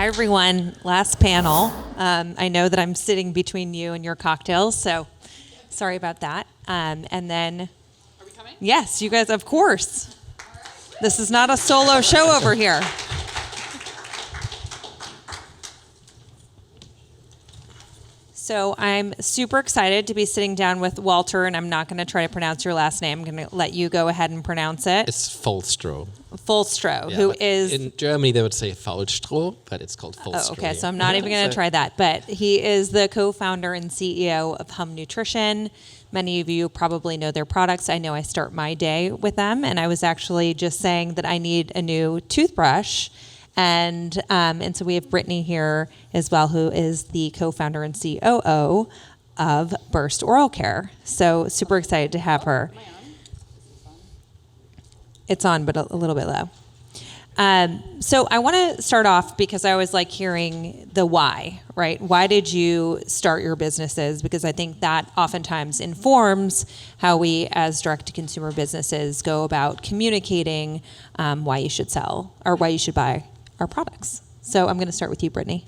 Hi, everyone. Last panel. I know that I'm sitting between you and your cocktails, so sorry about that. And then... Are we coming? Yes, you guys, of course. This is not a solo show over here. So I'm super excited to be sitting down with Walter, and I'm not going to try to pronounce your last name. I'm going to let you go ahead and pronounce it. It's Faulstroh. Faulstroh, who is... In Germany, they would say Faulstroh, but it's called Faulstroh. Oh, okay, so I'm not even going to try that. But he is the co-founder and CEO of Hum Nutrition. Many of you probably know their products. I know I start my day with them, and I was actually just saying that I need a new toothbrush. And so we have Brittany here as well, who is the co-founder and COO of Burst Oral Care. So super excited to have her. It's on, but a little bit low. So I want to start off because I always like hearing the why, right? Why did you start your businesses? Because I think that oftentimes informs how we as direct-to-consumer businesses go about communicating why you should sell or why you should buy our products. So I'm going to start with you, Brittany.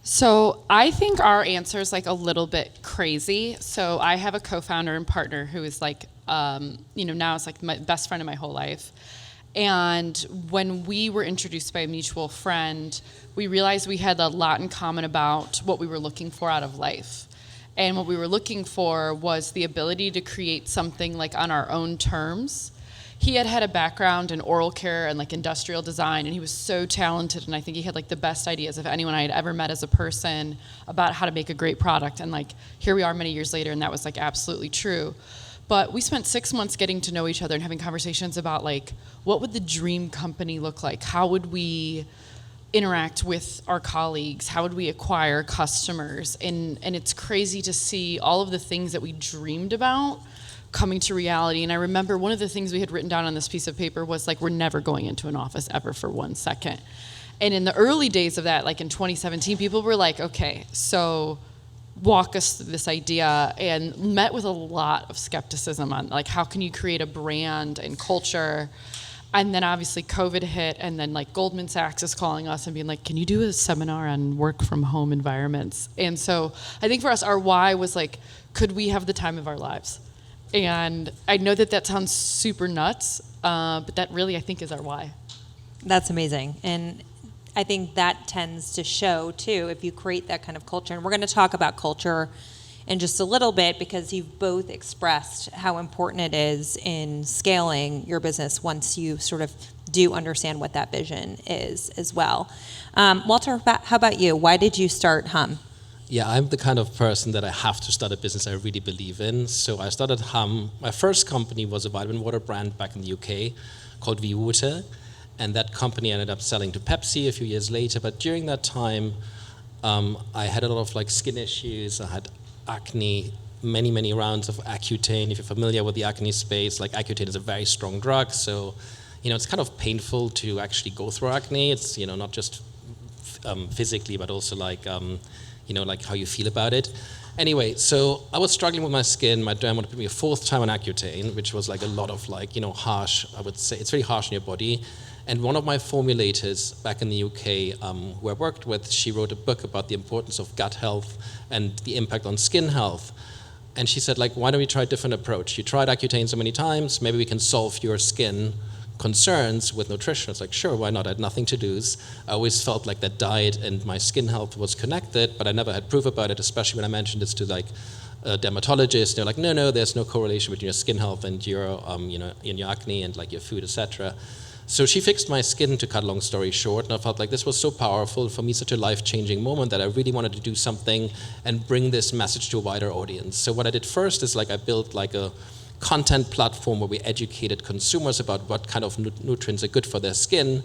So I think our answer is like a little bit crazy. So I have a co-founder and partner who is like, now is like my best friend in my whole life. And when we were introduced by a mutual friend, we realized we had a lot in common about what we were looking for out of life. And what we were looking for was the ability to create something like on our own terms. He had a background in oral care and like industrial design, and he was so talented, and I think he had like the best ideas of anyone I had ever met as a person about how to make a great product. And like here we are many years later, and that was like absolutely true. But we spent 6 months getting to know each other and having conversations about like what would the dream company look like? How would we interact with our colleagues? How would we acquire customers? And it's crazy to see all of the things that we dreamed about coming to reality. And I remember one of the things we had written down on this piece of paper was like, we're never going into an office ever for 1 second. And in the early days of that, like in 2017, people were like, okay, so walk us through this idea, and met with a lot of skepticism on like, how can you create a brand and culture? And then obviously COVID hit, and then like Goldman Sachs is calling us and being like, can you do a seminar on work from home environments? And so I think for us, our why was like, could we have the time of our lives? And I know that sounds super nuts, but that really, I think, is our why. That's amazing. And I think that tends to show, too, if you create that kind of culture. And we're going to talk about culture in just a little bit because you've both expressed how important it is in scaling your business once you sort of do understand what that vision is as well. Walter, how about you? Why did you start Hum? Yeah, I'm the kind of person that I have to start a business I really believe in. So I started Hum. My first company was a vitamin water brand back in the UK called Wyatt, and that company ended up selling to Pepsi a few years later. But during that time, I had a lot of like skin issues. I had acne, many rounds of Accutane. If you're familiar with the acne space, like Accutane is a very strong drug, so it's kind of painful to actually go through acne. It's not just physically, but also like like how you feel about it. Anyway, so I was struggling with my skin. My derm wanted to put me a 4th time on Accutane, which was like a lot of like, harsh, I would say, it's very harsh on your body. And one of my formulators back in the UK who I worked with, she wrote a book about the importance of gut health and the impact on skin health. And she said, like, why don't we try a different approach? You tried Accutane so many times, maybe we can solve your skin concerns with nutrition. It's like, sure, why not? I had nothing to lose. I always felt like that diet and my skin health was connected, but I never had proof about it, especially when I mentioned this to like a dermatologist. They're like, no, there's no correlation between your skin health and your, in your acne and like your food, etc. So she fixed my skin, to cut a long story short, and I felt like this was so powerful for me, such a life-changing moment, that I really wanted to do something and bring this message to a wider audience. So what I did first is like I built like a content platform where we educated consumers about what kind of nutrients are good for their skin.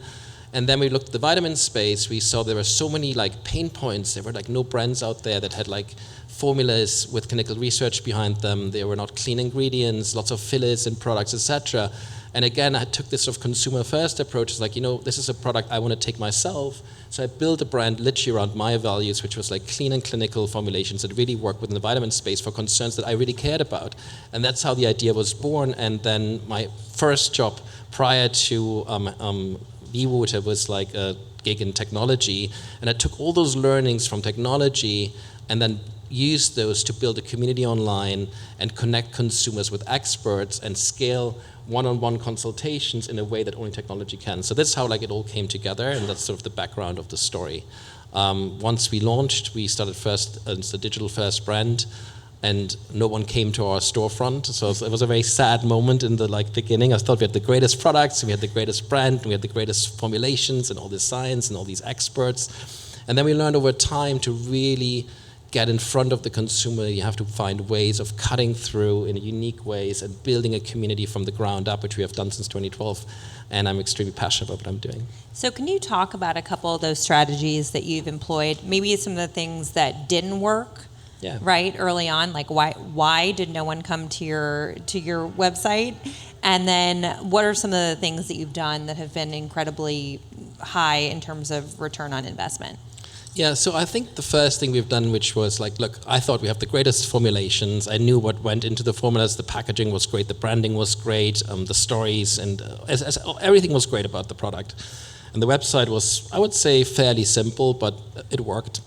And then we looked at the vitamin space. We saw there were so many like pain points. There were like no brands out there that had like formulas with clinical research behind them. There were not clean ingredients, lots of fillers in products, etc. And again, I took this sort of consumer-first approach. It's like, this is a product I want to take myself. So I built a brand literally around my values, which was like clean and clinical formulations that really work within the vitamin space for concerns that I really cared about. And that's how the idea was born. And then my first job prior to Wyatt was like a gig in technology, and I took all those learnings from technology and then used those to build a community online and connect consumers with experts and scale one-on-one consultations in a way that only technology can. So that's how like it all came together, and that's sort of the background of the story. Once we launched, we started first as a digital-first brand, and no one came to our storefront. So it was a very sad moment in the beginning. I thought we had the greatest products, we had the greatest brand, we had the greatest formulations and all this science and all these experts. And then we learned over time to really get in front of the consumer. You have to find ways of cutting through in unique ways and building a community from the ground up, which we have done since 2012. And I'm extremely passionate about what I'm doing. So can you talk about a couple of those strategies that you've employed? Maybe some of the things that didn't work, right, early on? Like why did no one come to your website? And then what are some of the things that you've done that have been incredibly high in terms of return on investment? Yeah, so I think the first thing we've done, which was look, I thought we have the greatest formulations. I knew what went into the formulas. The packaging was great, the branding was great, the stories, and everything was great about the product. And the website was, I would say, fairly simple, but it worked.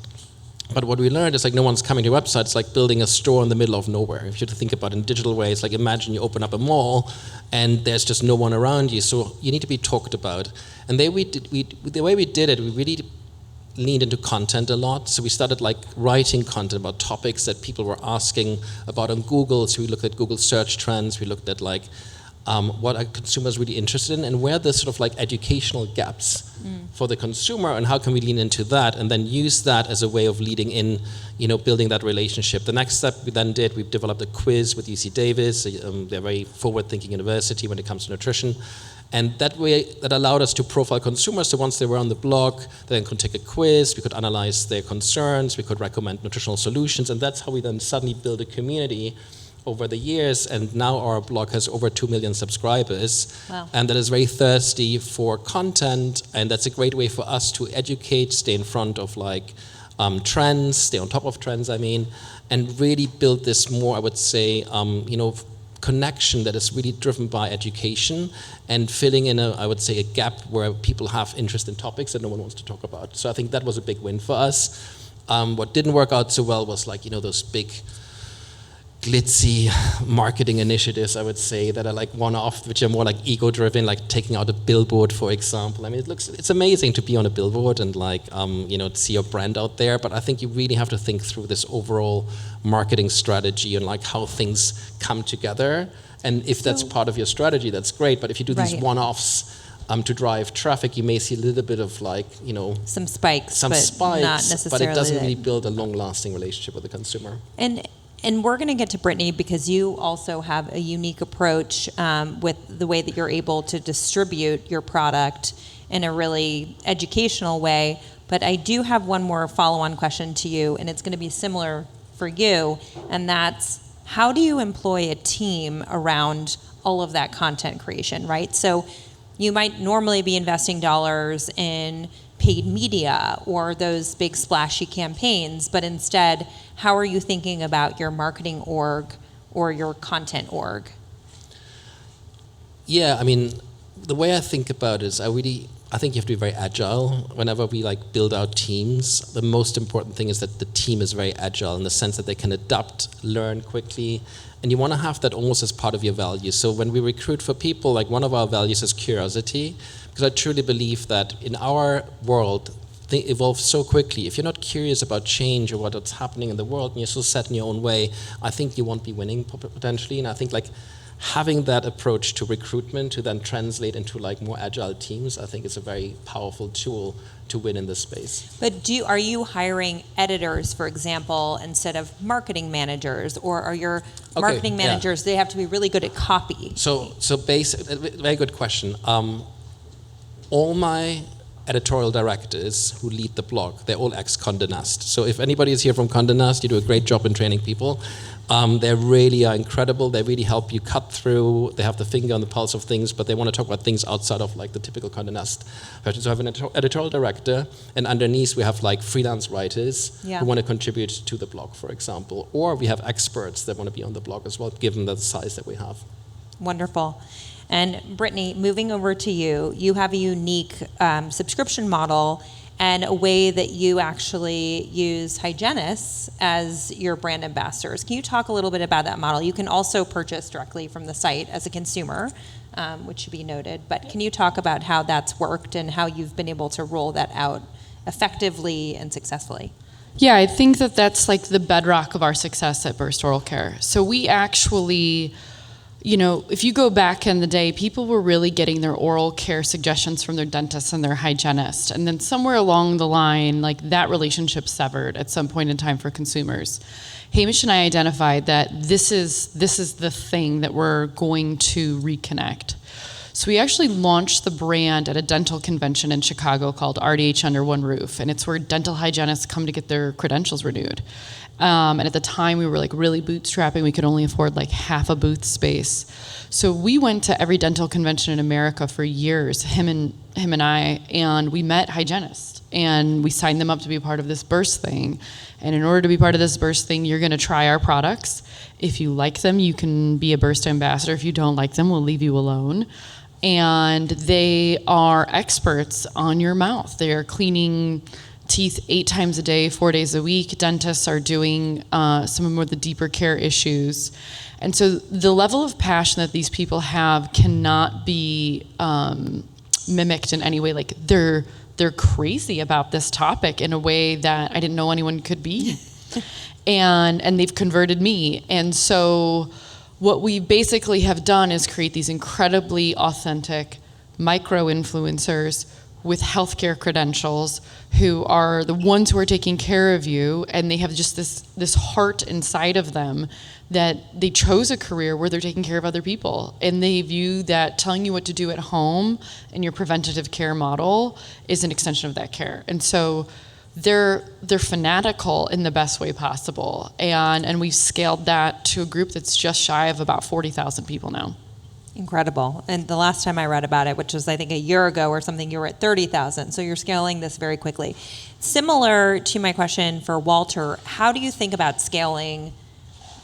But what we learned is no one's coming to your website. It's like building a store in the middle of nowhere. If you think about it in digital ways, imagine you open up a mall and there's just no one around you. So you need to be talked about. And the way we did it, we really leaned into content a lot. So we started writing content about topics that people were asking about on Google. So we looked at Google search trends. We looked at what are consumers really interested in, and where are the sort of educational gaps for the consumer, and how can we lean into that and then use that as a way of leading in, building that relationship. The next step we then did, we developed a quiz with UC Davis. They're a very forward-thinking university when it comes to nutrition. And that allowed us to profile consumers. So once they were on the blog, they then could take a quiz, we could analyze their concerns, we could recommend nutritional solutions, and that's how we then suddenly build a community over the years. And now our blog has over 2 million subscribers. Wow. And that is very thirsty for content, and that's a great way for us to educate, stay in front of trends, stay on top of trends, and really build this more, I would say, connection that is really driven by education and filling in I would say, a gap where people have interest in topics that no one wants to talk about. So I think that was a big win for us. What didn't work out so well was those big glitzy marketing initiatives, I would say, that are one-off, which are more ego-driven, taking out a billboard, for example. It's amazing to be on a billboard and to see your brand out there, but I think you really have to think through this overall marketing strategy and how things come together. And if that's part of your strategy, that's great. But if you do these one-offs to drive traffic, you may see a little bit of some spikes, not necessarily. But it doesn't really build a long-lasting relationship with the consumer. And we're going to get to Brittany because you also have a unique approach with the way that you're able to distribute your product in a really educational way. But I do have one more follow-on question to you, and it's going to be similar for you, and that's how do you employ a team around all of that content creation, right? So you might normally be investing dollars in paid media or those big splashy campaigns, but instead, how are you thinking about your marketing org or your content org? Yeah, the way I think about it is I think you have to be very agile. Whenever we build out teams, the most important thing is that the team is very agile in the sense that they can adapt, learn quickly, and you want to have that almost as part of your values. So when we recruit for people, one of our values is curiosity, because I truly believe that in our world, they evolve so quickly. If you're not curious about change or what's happening in the world, and you're so set in your own way, I think you won't be winning potentially. And I think having that approach to recruitment to then translate into more agile teams, I think is a very powerful tool to win in this space. But are you hiring editors, for example, instead of marketing managers, or are your marketing managers, they have to be really good at copy? So very good question. All my editorial directors who lead the blog, they're all ex-Condé Nast. So if anybody is here from Condé Nast, you do a great job in training people. They really are incredible. They really help you cut through. They have the finger on the pulse of things, but they want to talk about things outside of the typical Condé Nast. So I have an editorial director, and underneath we have freelance writers who want to contribute to the blog, for example. Or we have experts that want to be on the blog as well, given the size that we have. Wonderful. And Brittany, moving over to you, you have a unique subscription model and a way that you actually use hygienists as your brand ambassadors. Can you talk a little bit about that model? You can also purchase directly from the site as a consumer, which should be noted. But can you talk about how that's worked and how you've been able to roll that out effectively and successfully? Yeah, I think that that's like the bedrock of our success at Burst Oral Care. So we actually, if you go back in the day, people were really getting their oral care suggestions from their dentist and their hygienist. And then somewhere along the line, like that relationship severed at some point in time for consumers. Hamish and I identified that this is the thing that we're going to reconnect. So we actually launched the brand at a dental convention in Chicago called RDH Under One Roof, and it's where dental hygienists come to get their credentials renewed. And at the time, we were like really bootstrapping. We could only afford like half a booth space. So we went to every dental convention in America for years, him and I, and we met hygienists. And we signed them up to be a part of this Burst thing. And in order to be part of this Burst thing, you're gonna try our products. If you like them, you can be a Burst ambassador. If you don't like them, we'll leave you alone. And they are experts on your mouth. They are cleaning teeth 8 times a day, 4 days a week. Dentists are doing some of the deeper care issues. And so the level of passion that these people have cannot be mimicked in any way. Like they're crazy about this topic in a way that I didn't know anyone could be. and they've converted me. And so what we basically have done is create these incredibly authentic micro-influencers with healthcare credentials who are the ones who are taking care of you, and they have just this heart inside of them that they chose a career where they're taking care of other people, and they view that telling you what to do at home and your preventative care model is an extension of that care. And so they're fanatical in the best way possible, and we've scaled that to a group that's just shy of about 40,000 people now. Incredible. And the last time I read about it, which was I think a year ago or something, you were at 30,000. So you're scaling this very quickly. Similar to my question for Walter, how do you think about scaling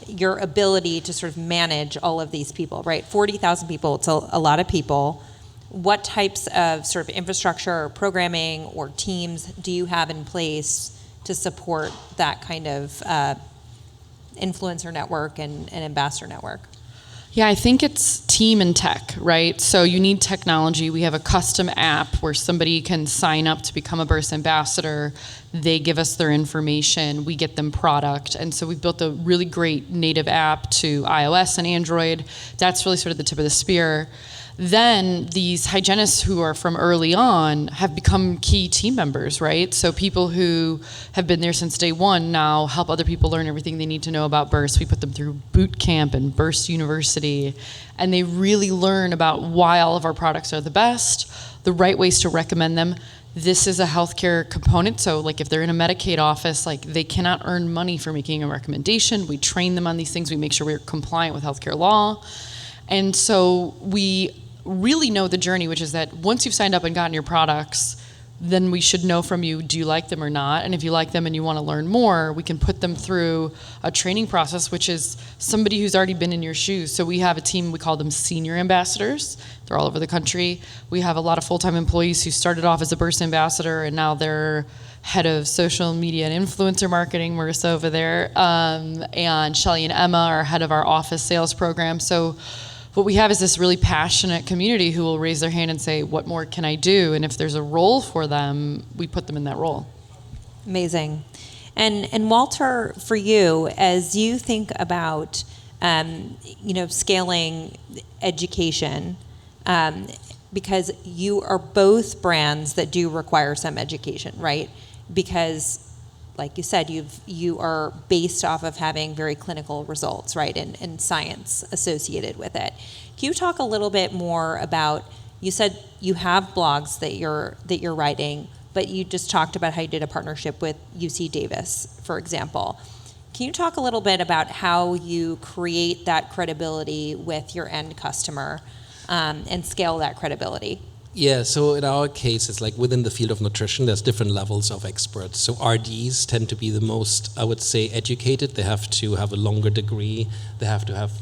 your ability to sort of manage all of these people, right? 40,000 people, it's a lot of people. What types of sort of infrastructure or programming or teams do you have in place to support that kind of influencer network and ambassador network? Yeah, I think it's team and tech, right? So you need technology. We have a custom app where somebody can sign up to become a Burst ambassador. They give us their information. We get them product. And so we've built a really great native app to iOS and Android. That's really sort of the tip of the spear. Then these hygienists who are from early on have become key team members, right? So people who have been there since day one now help other people learn everything they need to know about Burst. We put them through boot camp and Burst University, and they really learn about why all of our products are the best, the right ways to recommend them. This is a healthcare component, so like if they're in a Medicaid office, like they cannot earn money for making a recommendation. We train them on these things. We make sure we're compliant with healthcare law. And so we really know the journey, which is that once you've signed up and gotten your products, then we should know from you, do you like them or not? And if you like them and you want to learn more, we can put them through a training process, which is somebody who's already been in your shoes. So we have a team, we call them senior ambassadors. They're all over the country. We have a lot of full-time employees who started off as a Burst ambassador, and now they're head of social media and influencer marketing, Marissa over there, and Shelly and Emma are head of our office sales program. So what we have is this really passionate community who will raise their hand and say, what more can I do? And if there's a role for them, we put them in that role. Amazing. And Walter, for you, as you think about scaling education, because you are both brands that do require some education, right? Because like you said, you are based off of having very clinical results, right, and science associated with it. Can you talk a little bit more about? You said you have blogs that you're writing, but you just talked about how you did a partnership with UC Davis, for example. Can you talk a little bit about how you create that credibility with your end customer and scale that credibility? Yeah, so in our case, it's like within the field of nutrition, there's different levels of experts. So RDs tend to be the most, I would say, educated. They have to have a longer degree. They have to have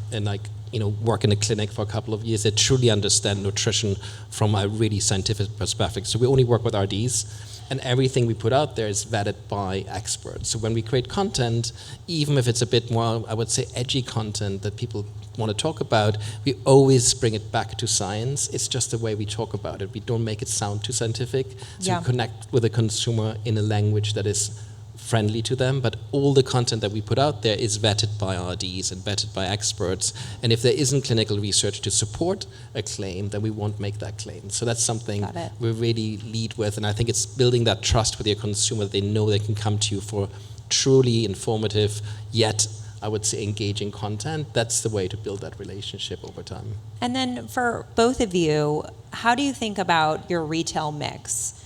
work in a clinic for a couple of years. They truly understand nutrition from a really scientific perspective. So we only work with RDs, and everything we put out there is vetted by experts. So when we create content, even if it's a bit more, I would say, edgy content that people want to talk about, we always bring it back to science. It's just the way we talk about it. We don't make it sound too scientific. So we connect with the consumer in a language that is friendly to them, but all the content that we put out there is vetted by RDs and vetted by experts. And if there isn't clinical research to support a claim, then we won't make that claim. So that's something we really lead with. And I think it's building that trust with your consumer that they know they can come to you for truly informative, yet I would say engaging content. That's the way to build that relationship over time. And then for both of you, how do you think about your retail mix?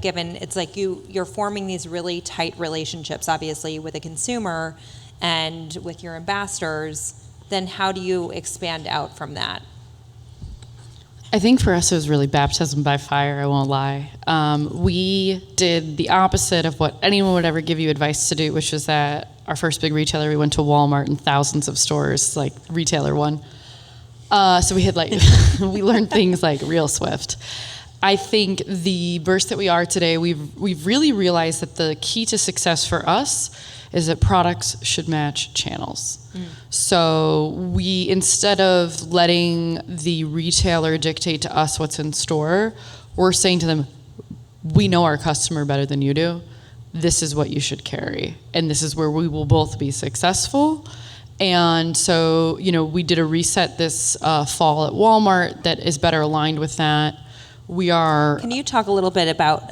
Given it's like you're forming these really tight relationships, obviously, with a consumer and with your ambassadors, then how do you expand out from that? I think for us it was really baptism by fire, I won't lie. We did the opposite of what anyone would ever give you advice to do, which was that our first big retailer, we went to Walmart and thousands of stores, like retailer one. So we had we learned things like real swift. I think the burst that we are today, we've really realized that the key to success for us is that products should match channels. So we, instead of letting the retailer dictate to us what's in store, we're saying to them, we know our customer better than you do. This is what you should carry. And this is where we will both be successful. And so, we did a reset this fall at Walmart that is better aligned with that. Can you talk a little bit about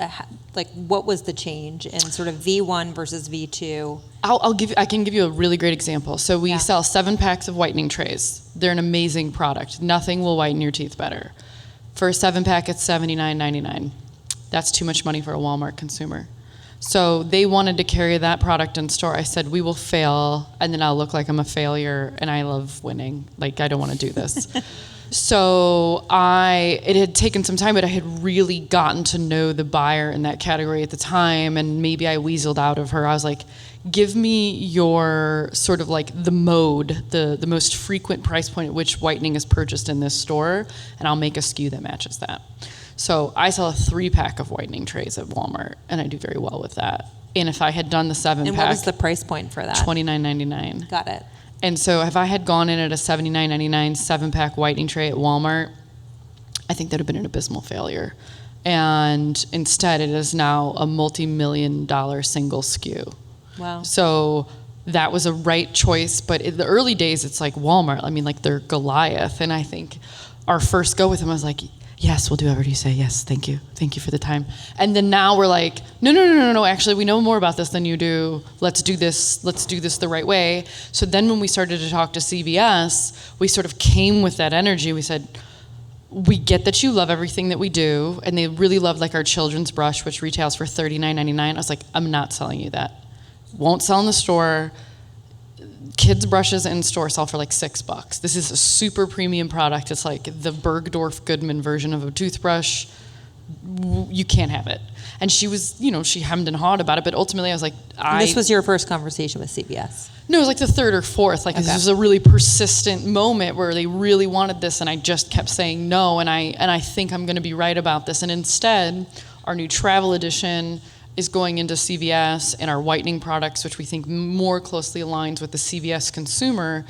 what was the change in sort of V1 versus V2? I can give you a really great example. So we sell 7 packs of whitening trays. They're an amazing product. Nothing will whiten your teeth better. For a 7-pack, it's $79.99. That's too much money for a Walmart consumer. So they wanted to carry that product in store. I said, we will fail, and then I'll look like I'm a failure, and I love winning. I don't want to do this. So it had taken some time, but I had really gotten to know the buyer in that category at the time, and maybe I weaseled out of her. I was like, give me your sort of the mode, the most frequent price point at which whitening is purchased in this store, and I'll make a SKU that matches that. So I sell a 3-pack of whitening trays at Walmart, and I do very well with that. And if I had done the 7-pack... And what was the price point for that? $29.99. Got it. And so if I had gone in at a $79.99 7-pack whitening tray at Walmart, I think that would have been an abysmal failure. And instead, it is now a multi-million-dollar single SKU. Wow. So that was a right choice. But in the early days, it's like Walmart. They're Goliath. And I think our first go with them, I was like, yes, we'll do whatever you say. Yes, thank you. Thank you for the time. And then now we're like, no. Actually, we know more about this than you do. Let's do this the right way. So then when we started to talk to CVS, we sort of came with that energy. We said, we get that you love everything that we do. And they really love our children's brush, which retails for $39.99. I was like, I'm not selling you that. Won't sell in the store. Kids' brushes in store sell for $6. This is a super premium product. It's like the Bergdorf Goodman version of a toothbrush. You can't have it. And she was, she hemmed and hawed about it, but ultimately I was like, This was your first conversation with CVS? No, it was the 3rd or 4th. This was a really persistent moment where they really wanted this, and I just kept saying no, and I think I'm going to be right about this. And instead, our new travel edition is going into CVS, and our whitening products, which we think more closely aligns with the CVS consumer,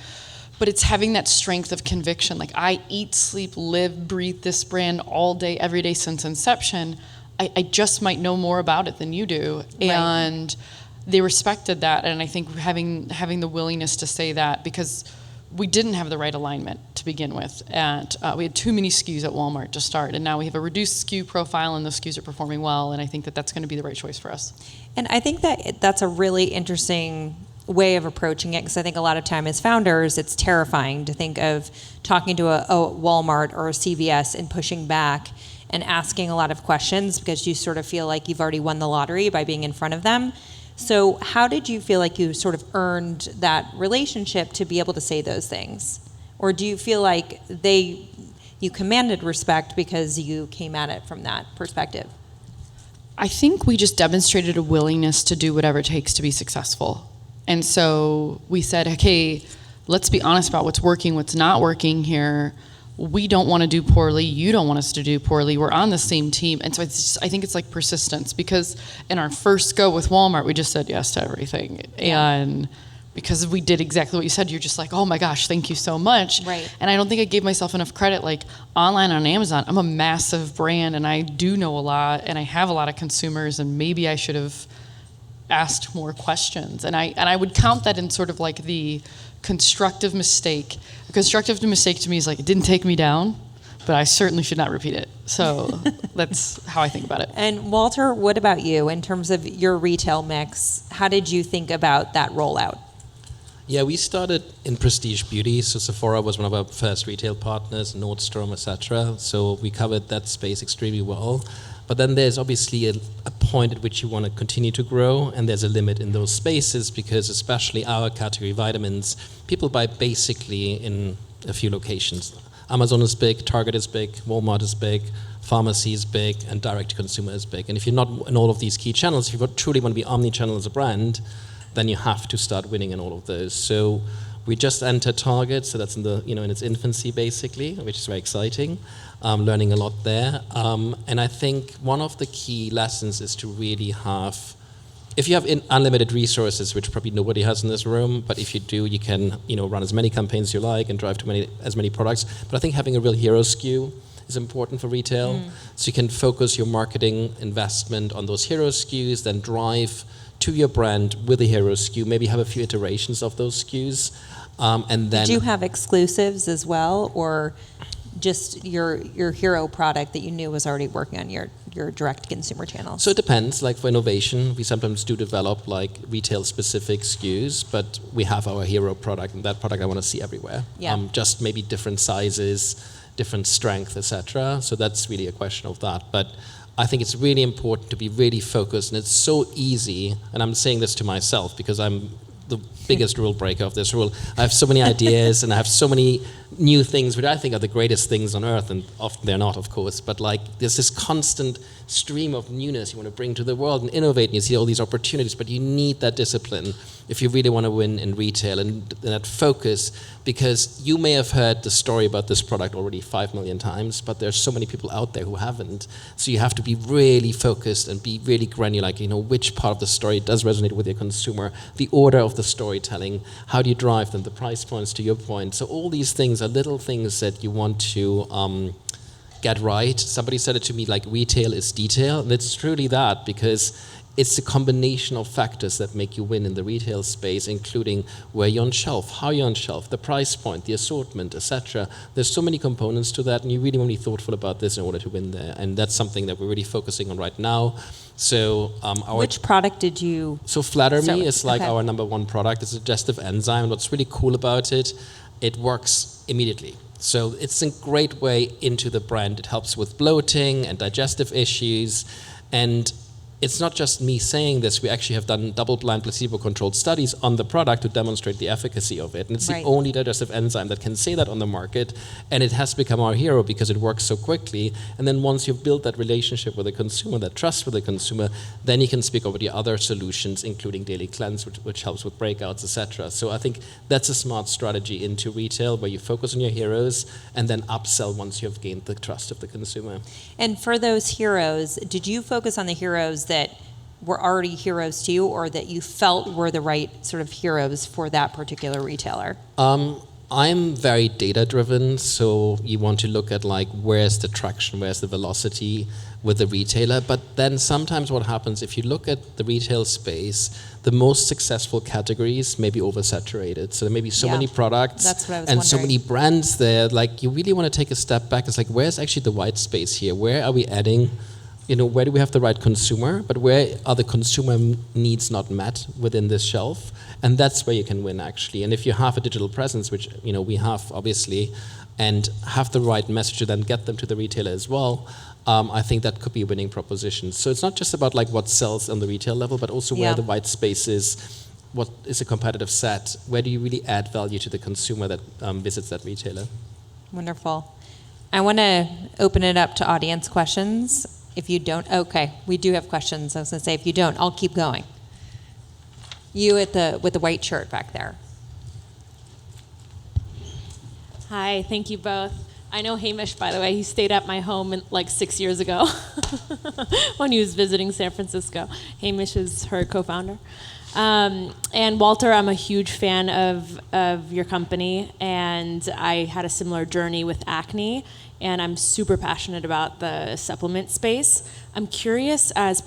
but it's having that strength of conviction. I eat, sleep, live, breathe this brand all day, every day since inception. I just might know more about it than you do. Right. And they respected that, and I think having the willingness to say that, because we didn't have the right alignment to begin with. And we had too many SKUs at Walmart to start. And now we have a reduced SKU profile, and those SKUs are performing well. And I think that that's going to be the right choice for us. And I think that that's a really interesting way of approaching it, because I think a lot of time as founders, it's terrifying to think of talking to a Walmart or a CVS and pushing back and asking a lot of questions, because you sort of feel like you've already won the lottery by being in front of them. So how did you feel like you sort of earned that relationship to be able to say those things? Or do you feel like you commanded respect because you came at it from that perspective? I think we just demonstrated a willingness to do whatever it takes to be successful. And so we said, okay, let's be honest about what's working, what's not working here. We don't want to do poorly. You don't want us to do poorly. We're on the same team. And so I think it's like persistence, because in our first go with Walmart, we just said yes to everything. And because we did exactly what you said, you're just like, oh my gosh, thank you so much. Right. And I don't think I gave myself enough credit. Like online on Amazon, I'm a massive brand and I do know a lot and I have a lot of consumers, and maybe I should have asked more questions. And I would count that in sort of like the constructive mistake. A constructive mistake to me is like, it didn't take me down, but I certainly should not repeat it. So that's how I think about it. And Walter, what about you in terms of your retail mix? How did you think about that rollout? Yeah, we started in prestige beauty. So Sephora was one of our first retail partners, Nordstrom, etc. So we covered that space extremely well. But then there's obviously a point at which you want to continue to grow, and there's a limit in those spaces, because especially our category, vitamins, people buy basically in a few locations. Amazon is big, Target is big, Walmart is big, pharmacy is big, and direct-to-consumer is big. And if you're not in all of these key channels, if you truly want to be omni-channel as a brand, then you have to start winning in all of those. So we just entered Target, so that's in its infancy basically, which is very exciting. Learning a lot there. And I think one of the key lessons is to really have, if you have unlimited resources, which probably nobody has in this room, but if you do, you can run as many campaigns as you like and drive as many products. But I think having a real hero SKU is important for retail. So you can focus your marketing investment on those hero SKUs, then drive to your brand with a hero SKU, maybe have a few iterations of those SKUs. And then, did you have exclusives as well, or just your hero product that you knew was already working on your direct consumer channels? So it depends. Like for innovation, we sometimes do develop like retail specific SKUs, but we have our hero product, and that product I want to see everywhere. Yeah. Just maybe different sizes, different strength, etc. So that's really a question of that. But I think it's really important to be really focused, and it's so easy, and I'm saying this to myself because I'm the biggest rule breaker of this rule. I have so many ideas and I have so many new things which I think are the greatest things on earth, and often they're not, of course, but like there's this constant stream of newness you want to bring to the world and innovate, and you see all these opportunities, but you need that discipline if you really want to win in retail, and that focus, because you may have heard the story about this product already 5 million times, but there's so many people out there who haven't. So you have to be really focused and be really granular, like, which part of the story does resonate with your consumer, the order of the storytelling, how do you drive them, the price points, to your point. So all these things are little things that you want to get right. Somebody said it to me, like, retail is detail, and it's truly that, because it's a combination of factors that make you win in the retail space, including where you're on shelf, how you're on shelf, the price point, the assortment, etc. There's so many components to that, and you really want to be thoughtful about this in order to win there. And that's something that we're really focusing on right now. So which product did you? So Flatter Me is like okay. our number one product. It's a digestive enzyme. What's really cool about it, it works immediately. So it's a great way into the brand. It helps with bloating and digestive issues, and it's not just me saying this. We actually have done double-blind, placebo-controlled studies on the product to demonstrate the efficacy of it. And it's right. the only digestive enzyme that can say that on the market. And it has become our hero because it works so quickly. And then once you've built that relationship with the consumer, that trust with the consumer, then you can speak over the other solutions, including Daily Cleanse, which helps with breakouts, etc. So I think that's a smart strategy into retail, where you focus on your heroes and then upsell once you have gained the trust of the consumer. And for those heroes, did you focus on the heroes that were already heroes to you, or that you felt were the right sort of heroes for that particular retailer? I'm very data driven, so you want to look at like where's the traction, where's the velocity with the retailer. But then sometimes what happens, if you look at the retail space, the most successful categories may be oversaturated. So there may be so many products That's what I was and wondering. so many brands there. Like you really want to take a step back. It's like, where's actually the white space here? Where are we adding? Where do we have the right consumer, but where are the consumer needs not met within this shelf? And that's where you can win, actually. And if you have a digital presence, which we have, obviously, and have the right message to then get them to the retailer as well, I think that could be a winning proposition. So it's not just about like what sells on the retail level, but also where the white space is, what is a competitive set, where do you really add value to the consumer that visits that retailer. Wonderful. I want to open it up to audience questions. If you don't, okay, we do have questions. I was going to say, if you don't, I'll keep going. You with the white shirt back there. Hi, thank you both. I know Hamish, by the way. He stayed at my home like 6 years ago when he was visiting San Francisco. Hamish is her co-founder. And Walter, I'm a huge fan of your company, and I had a similar journey with acne, and I'm super passionate about the supplement space. I'm curious, as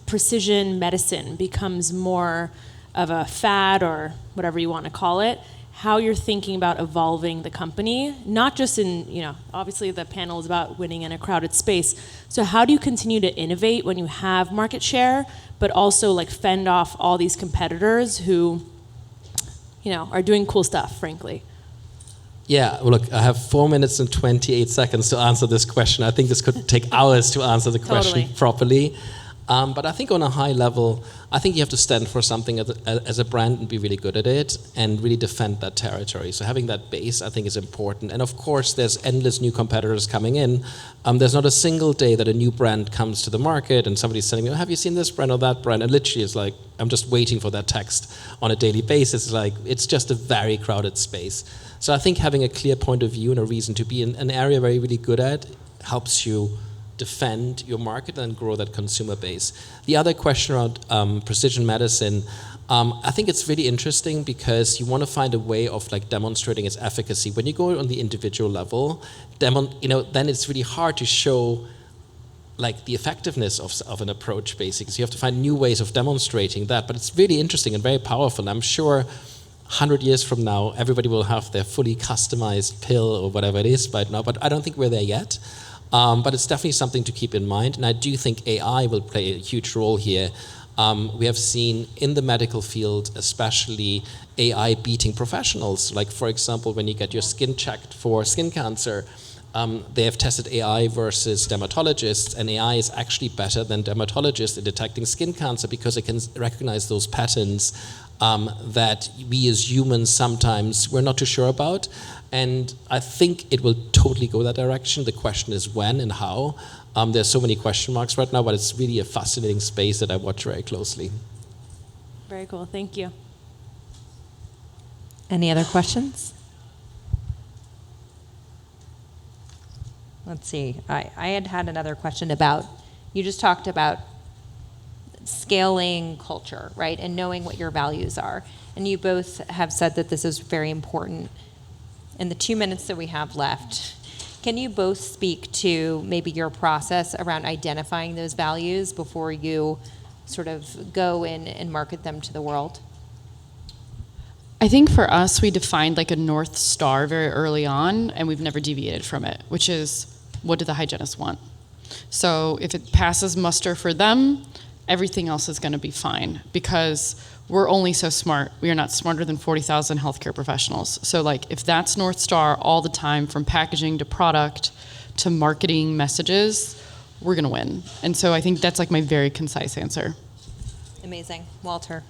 precision medicine becomes more of a fad, or whatever you want to call it, how you're thinking about evolving the company, not just in, obviously the panel is about winning in a crowded space. So how do you continue to innovate when you have market share, but also like fend off all these competitors who, are doing cool stuff, frankly? Yeah, well, look, I have 4 minutes and 28 seconds to answer this question. I think this could take hours to answer the question properly. But I think on a high level, I think you have to stand for something as a brand and be really good at it and really defend that territory. So having that base, I think, is important. And of course, there's endless new competitors coming in. There's not a single day that a new brand comes to the market and somebody's telling me, have you seen this brand or that brand? And literally it's like, I'm just waiting for that text on a daily basis. It's just a very crowded space. So I think having a clear point of view and a reason to be in an area where you're really good at helps you defend your market and grow that consumer base. The other question around precision medicine, I think it's really interesting because you want to find a way of demonstrating its efficacy. When you go on the individual level, then it's really hard to show the effectiveness of an approach, basically. So you have to find new ways of demonstrating that. But it's really interesting and very powerful. And I'm sure 100 years from now, everybody will have their fully customized pill or whatever it is right now. But I don't think we're there yet. But it's definitely something to keep in mind. And I do think AI will play a huge role here. We have seen in the medical field, especially AI beating professionals. Like, for example, when you get your skin checked for skin cancer, they have tested AI versus dermatologists, and AI is actually better than dermatologists in detecting skin cancer because it can recognize those patterns that we as humans sometimes we're not too sure about. And I think it will totally go that direction. The question is when and how. There's so many question marks right now, but it's really a fascinating space that I watch very closely. Very cool. Thank you. Any other questions? Let's see. I had another question about, you just talked about scaling culture, right? And knowing what your values are. And you both have said that this is very important. In the 2 minutes that we have left, can you both speak to maybe your process around identifying those values before you sort of go in and market them to the world? I think for us, we defined a North Star very early on, and we've never deviated from it, which is, what do the hygienists want? So if it passes muster for them, everything else is going to be fine, because we're only so smart. We are not smarter than 40,000 healthcare professionals. So if that's North Star all the time, from packaging to product to marketing messages, we're gonna win. And so I think that's my very concise answer. Amazing. Walter?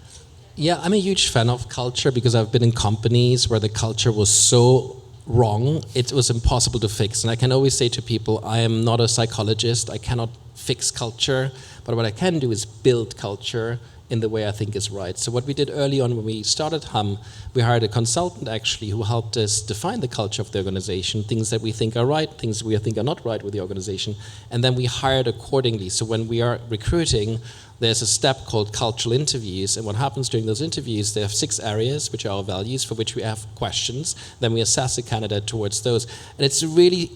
Yeah, I'm a huge fan of culture because I've been in companies where the culture was so wrong, it was impossible to fix. And I can always say to people, I am not a psychologist, I cannot fix culture, but what I can do is build culture in the way I think is right. So what we did early on when we started Hum, we hired a consultant actually who helped us define the culture of the organization, things that we think are right, things we think are not right with the organization, and then we hired accordingly. So when we are recruiting, there's a step called cultural interviews, and what happens during those interviews, they have 6 areas, which are our values, for which we have questions, then we assess a candidate towards those. And it's really,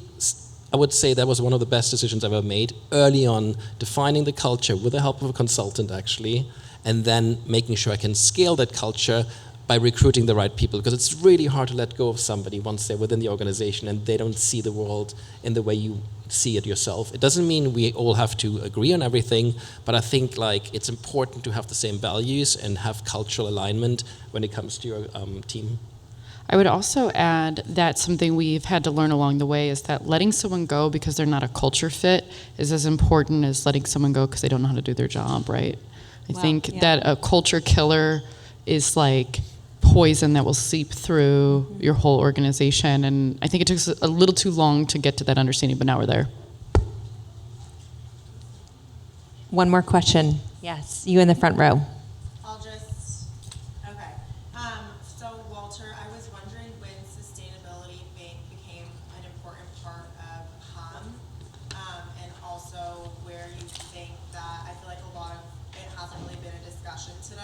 I would say that was one of the best decisions I've ever made, early on, defining the culture with the help of a consultant actually, and then making sure I can scale that culture by recruiting the right people, because it's really hard to let go of somebody once they're within the organization and they don't see the world in the way you see it yourself. It doesn't mean we all have to agree on everything, but I think it's important to have the same values and have cultural alignment when it comes to your team. I would also add that something we've had to learn along the way is that letting someone go because they're not a culture fit is as important as letting someone go because they don't know how to do their job, right? I think that a culture killer is poison that will seep through your whole organization. And I think it took us a little too long to get to that understanding, but now we're there. One more question. Yes, you in the front row. Okay. So Walter, I was wondering when sustainability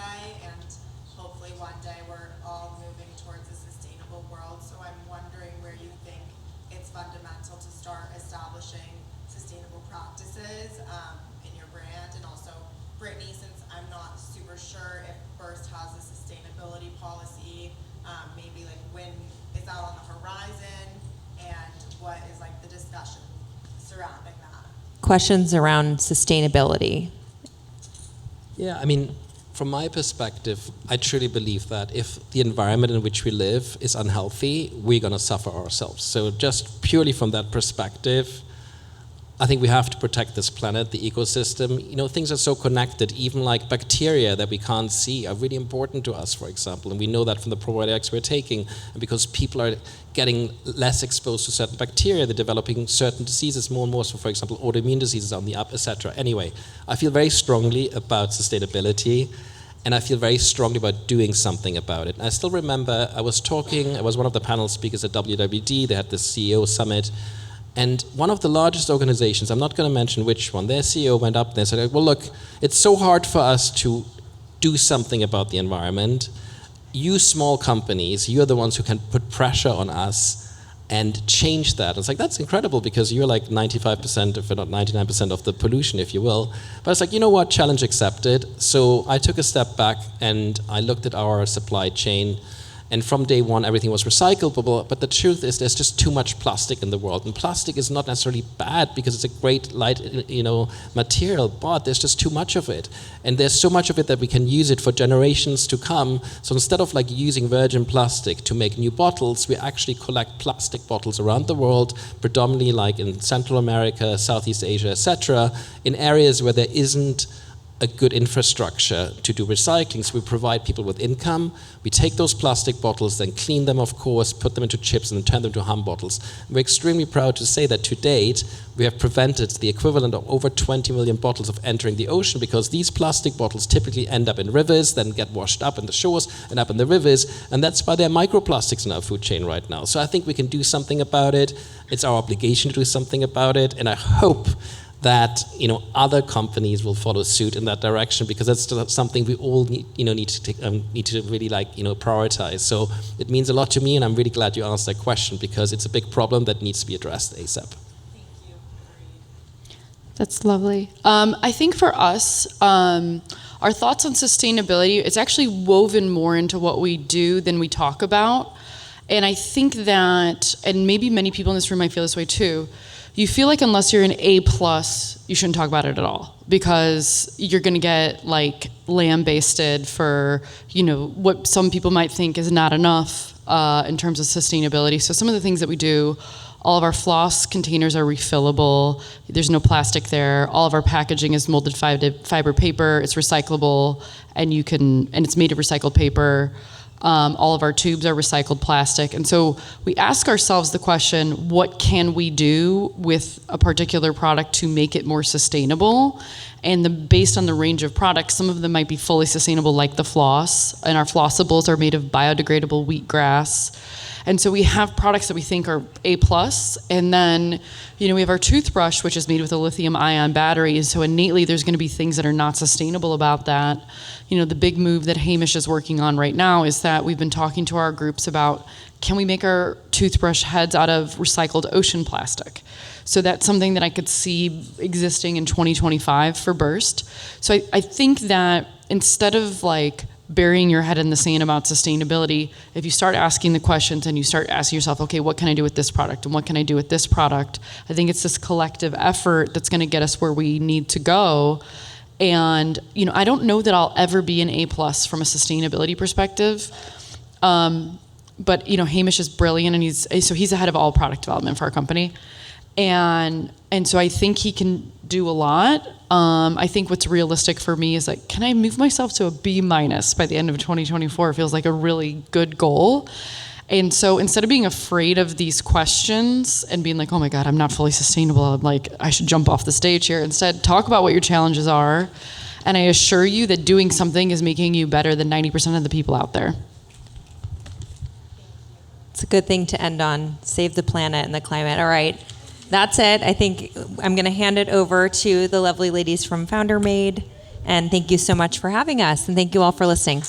way, and hopefully one day we're all moving towards a sustainable world. So I'm wondering where you think it's fundamental to start establishing sustainable practices in your brand. And also, Brittany, since I'm not super sure if Burst has a sustainability policy, maybe like when is that on the horizon, and what is like the discussion surrounding that? Questions around sustainability. Yeah, I mean, from my perspective, I truly believe that if the environment in which we live is unhealthy, we're going to suffer ourselves. So just purely from that perspective, I think we have to protect this planet, the ecosystem. You know, things are so connected, even like bacteria that we can't see are really important to us, for example. And we know that from the probiotics we're taking. And because people are getting less exposed to certain bacteria, they're developing certain diseases more and more. So, for example, autoimmune diseases on the up, etc. Anyway, I feel very strongly about sustainability. And I feel very strongly about doing something about it. And I still remember I was one of the panel speakers at WWD. They had this CEO summit. And one of the largest organizations, I'm not going to mention which one, their CEO went up there and said, well, look, it's so hard for us to do something about the environment. You small companies, you're the ones who can put pressure on us and change that. It's like, that's incredible because you're like 95%, if not 99% of the pollution, if you will. But it's like, you know what, challenge accepted. So I took a step back and I looked at our supply chain. And from day one, everything was recyclable. But the truth is, there's just too much plastic in the world. And plastic is not necessarily bad because it's a great light, material. But there's just too much of it. And there's so much of it that we can use it for generations to come. So instead of like using virgin plastic to make new bottles, we actually collect plastic bottles around the world, predominantly like in Central America, Southeast Asia, etc., in areas where there isn't a good infrastructure to do recycling. So we provide people with income. We take those plastic bottles, then clean them, of course, put them into chips, and then turn them to hum bottles. We're extremely proud to say that to date, we have prevented the equivalent of over 20 million bottles of entering the ocean because these plastic bottles typically end up in rivers, then get washed up in the shores and up in the rivers, and that's why there are microplastics in our food chain right now. So I think we can do something about it. It's our obligation to do something about it, and I hope that other companies will follow suit in that direction because that's something we all need to really prioritize. So it means a lot to me, and I'm really glad you asked that question because it's a big problem that needs to be addressed ASAP. Thank you. That's lovely. I think for us, our thoughts on sustainability, it's actually woven more into what we do than we talk about. And I think that, and maybe many people in this room might feel this way too, you feel like unless you're an A+, you shouldn't talk about it at all because you're going to get like lambasted for, what some people might think is not enough in terms of sustainability. So some of the things that we do, all of our floss containers are refillable. There's no plastic there. All of our packaging is molded fiber paper. It's recyclable, and it's made of recycled paper. All of our tubes are recycled plastic. And so we ask ourselves the question, what can we do with a particular product to make it more sustainable? And based on the range of products, some of them might be fully sustainable, like the floss. And our flossables are made of biodegradable wheatgrass. And so we have products that we think are A+, and then, we have our toothbrush, which is made with a lithium-ion battery, and so innately there's going to be things that are not sustainable about that. The big move that Hamish is working on right now is that we've been talking to our groups about, can we make our toothbrush heads out of recycled ocean plastic? So that's something that I could see existing in 2025 for Burst. So I think that instead of burying your head in the sand about sustainability, if you start asking the questions and you start asking yourself, okay, what can I do with this product and what can I do with this product? I think it's this collective effort that's going to get us where we need to go. And, I don't know that I'll ever be an A+ from a sustainability perspective. But, Hamish is brilliant, and he's the head of all product development for our company. And so I think he can do a lot. I think what's realistic for me is can I move myself to a B- by the end of 2024? It feels like a really good goal. And so instead of being afraid of these questions and being like, oh my God, I'm not fully sustainable, I should jump off the stage here. Instead, talk about what your challenges are. And I assure you that doing something is making you better than 90% of the people out there. It's a good thing to end on. Save the planet and the climate. All right. That's it. I think I'm going to hand it over to the lovely ladies from FounderMade. And thank you so much for having us. And thank you all for listening.